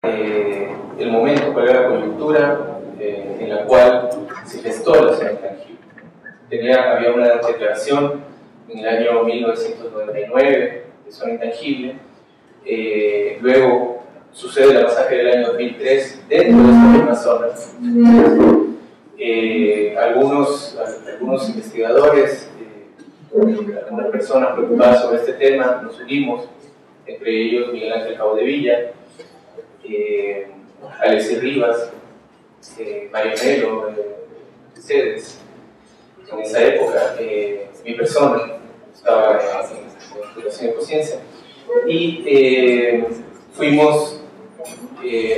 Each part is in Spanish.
el momento, cuál era la coyuntura en la cual se gestó la zona intangible. Había una declaración en el año 1999 de zona intangible, luego sucede la masacre del año 2003 dentro de esta misma zona. Algunos investigadores, algunas personas preocupadas sobre este tema, nos unimos, entre ellos Miguel Ángel Caudevilla, Alexis Rivas, Mario Melo, Cedes. En esa época, mi persona estaba en situación de conciencia y fuimos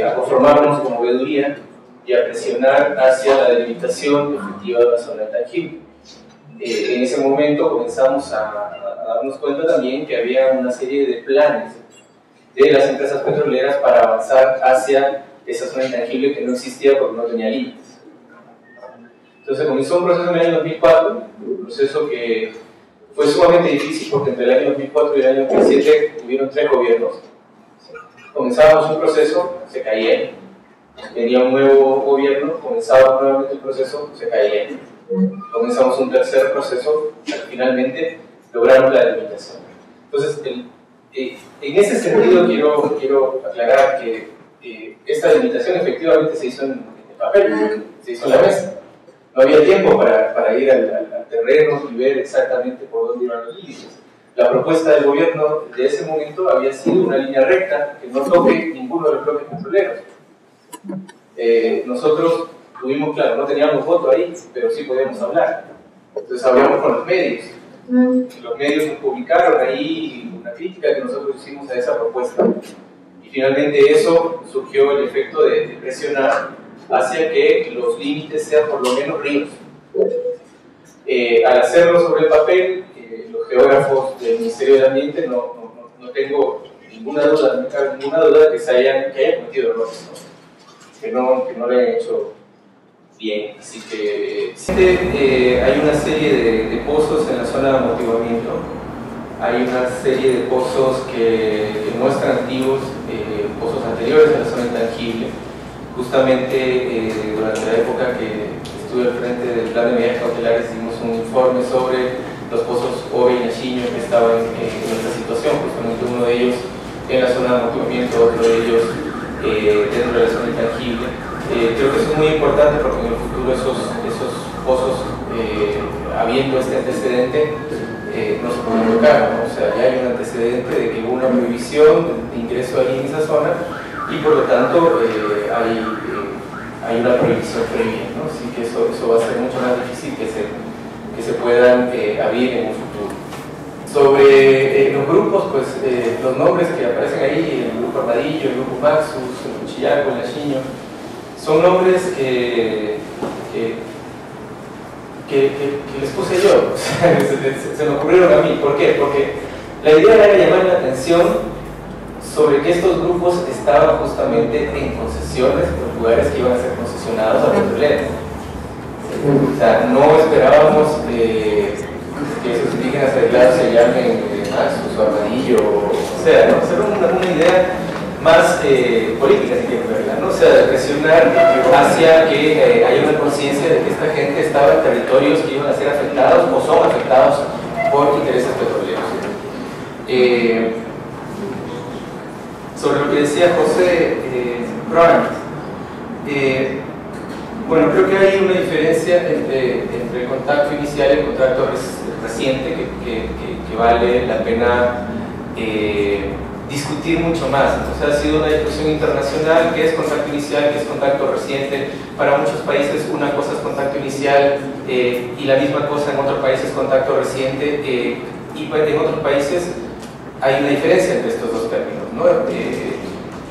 a conformarnos como veeduría y a presionar hacia la delimitación efectiva de la zona intangible. En ese momento comenzamos a darnos cuenta también que había una serie de planes de las empresas petroleras para avanzar hacia esa zona intangible que no existía porque no tenía límites. Entonces comenzó un proceso en el año 2004, un proceso que fue sumamente difícil porque entre el año 2004 y el año 2007 hubieron 3 gobiernos. Comenzábamos un proceso, se caía, venía un nuevo gobierno, comenzaba nuevamente el proceso, se caía. Comenzamos un tercer proceso, finalmente logramos la delimitación. Entonces, en ese sentido quiero aclarar que esta delimitación efectivamente se hizo en papel, se hizo en la mesa. No había tiempo para ir al terreno y ver exactamente por dónde iban los límites. La propuesta del gobierno de ese momento había sido una línea recta que no toque ninguno de los bloques petroleros. Nosotros tuvimos, claro, no teníamos voto ahí, pero sí podíamos hablar. Entonces hablamos con los medios. Los medios nos publicaron ahí una crítica que nosotros hicimos a esa propuesta. Y finalmente eso surgió el efecto de presionar hacia que los límites sean por lo menos ríos. Al hacerlo sobre el papel, los geógrafos del Ministerio del Ambiente no tengo ninguna duda, no cabe ninguna duda que hayan cometido errores, ¿no? Que no lo hayan hecho bien. Así que hay una serie de pozos en la zona de amortiguamiento, hay una serie de pozos que muestran activos, pozos anteriores a la zona intangible. Justamente durante la época que estuve al frente del plan de medidas cautelares hicimos un informe sobre los pozos Ove y Nachiño que estaban en nuestra situación, justamente uno de ellos en la zona de amortiguamiento, otro de ellos dentro de la zona intangible. Creo que eso es muy importante porque en el futuro esos pozos, habiendo este antecedente, no se pueden tocar, ¿no? O sea, ya hay un antecedente de que hubo una prohibición de ingreso ahí en esa zona y por lo tanto hay una prohibición previa, ¿no? Así que eso va a ser mucho más difícil que se puedan abrir en un futuro. Sobre los grupos, pues los nombres que aparecen ahí, el grupo Armadillo, el grupo Maxus, el Cuchillaco, el Nachiño, son nombres que les puse yo, se me ocurrieron a mí. ¿Por qué? Porque la idea era llamar la atención sobre que estos grupos estaban justamente en concesiones, en lugares que iban a ser concesionados a petroleros. O sea, no esperábamos que esos indígenas aislados se llamen Maxus o Armadillo, o sea, ¿no? Era una idea más política, si quieren verla, ¿no? O sea, de presionar hacia que haya una conciencia de que esta gente estaba en territorios que iban a ser afectados o son afectados por intereses petroleros. Sobre lo que decía José Brown, bueno, creo que hay una diferencia entre el contacto inicial y el contacto reciente que vale la pena discutir mucho más. Entonces ha sido una discusión internacional, qué es contacto inicial, qué es contacto reciente. Para muchos países una cosa es contacto inicial y la misma cosa en otros países es contacto reciente, y en otros países hay una diferencia entre estos dos términos, ¿no?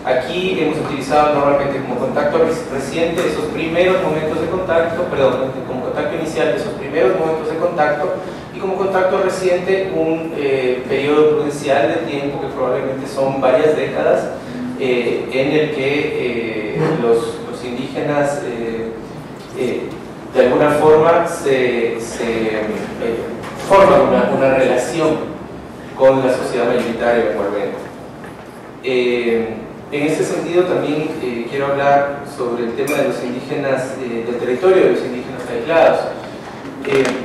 Aquí hemos utilizado normalmente como contacto reciente esos primeros momentos de contacto, perdón, como contacto inicial esos primeros momentos de contacto, y como contacto reciente un periodo prudencial de tiempo que probablemente son varias décadas, en el que los indígenas de alguna forma se forman una relación con la sociedad mayoritaria actualmente. En ese sentido también quiero hablar sobre el tema de los indígenas, del territorio de los indígenas aislados.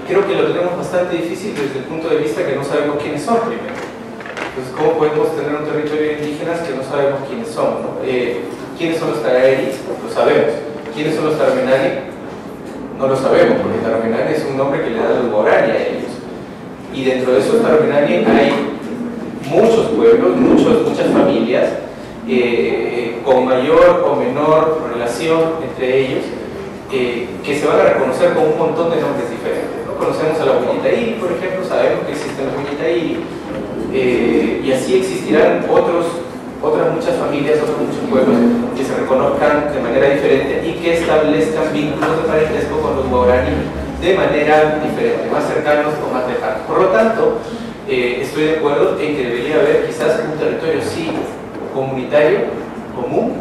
Creo que lo tenemos bastante difícil desde el punto de vista que no sabemos quiénes son primero. Entonces, ¿cómo podemos tener un territorio de indígenas que no sabemos quiénes son, ¿no? ¿Quiénes son los Tagaeris? Lo sabemos. ¿Quiénes son los Tarahumeenari? No lo sabemos, porque Tarahumeenari es un nombre que le da los guaraní a ellos. Y dentro de esos Tarahumeenari hay muchos pueblos, muchas familias, con mayor o menor relación entre ellos, que se van a reconocer con un montón de nombres diferentes, ¿no? Conocemos a la Huñitairi, por ejemplo, sabemos que existe la Huñitairi, y así existirán otras muchas familias, otros muchos pueblos que se reconozcan de manera diferente y que establezcan vínculos de parentesco con los guaraní de manera diferente, más cercanos o más lejanos. Por lo tanto, estoy de acuerdo en que debería haber quizás un territorio sí comunitario, común,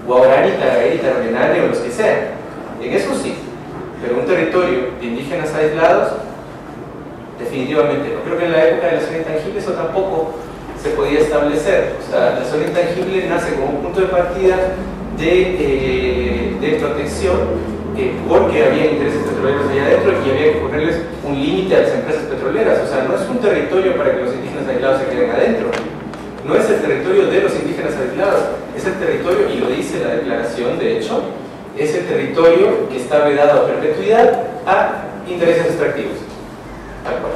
guaraní, tagaeri, tarahumeenari o los que sean. En eso sí, pero un territorio de indígenas aislados, definitivamente no. Creo que en la época de la zona intangible eso tampoco se podía establecer. O sea, la zona intangible nace como un punto de partida de protección, porque había intereses petroleros allá adentro y había que ponerles un límite a las empresas petroleras. O sea, no es un territorio para que los indígenas aislados se queden adentro. No es el territorio de los indígenas aislados, es el territorio, y lo dice la declaración, de hecho, es el territorio que está vedado a perpetuidad a intereses extractivos. Tal cual.